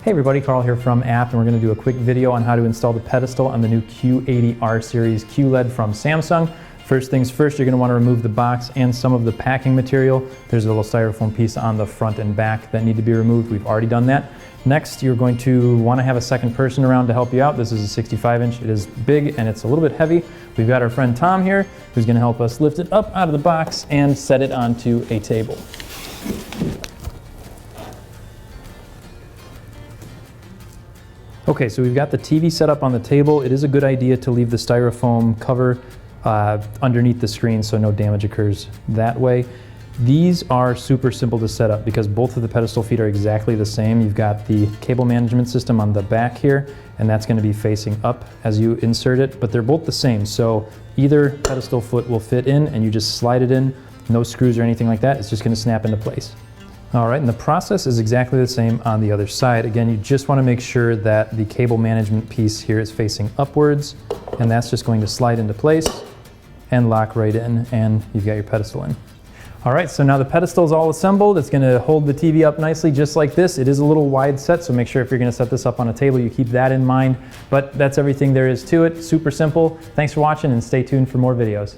Hey everybody, Carl here from App, and we're going to do a quick video on how to install the pedestal on the new Q80R series QLED from Samsung. First things first, you're going to want to remove the box and some of the packing material. There's a little styrofoam piece on the front and back that need to be removed. We've already done that. Next, you're going to want to have a second person around to help you out. This is a 65-inch. It is big and it's a little bit heavy. We've got our friend Tom here who's going to help us lift it up out of the box and set it onto a table. Okay, so we've got the TV set up on the table. It is a good idea to leave the styrofoam cover underneath the screen so no damage occurs that way. These are super simple to set up because both of the pedestal feet are exactly the same. You've got the cable management system on the back here, and that's going to be facing up as you insert it, but they're both the same. So either pedestal foot will fit in and you just slide it in, no screws or anything like that. It's just going to snap into place. All right, and the process is exactly the same on the other side. Again, you just want to make sure that the cable management piece here is facing upwards, and that's just going to slide into place and lock right in, and you've got your pedestal in. All right, so now the pedestal is all assembled. It's going to hold the TV up nicely just like this. It is a little wide set, so make sure if you're going to set this up on a table, you keep that in mind. But that's everything there is to it. Super simple. Thanks for watching, and stay tuned for more videos.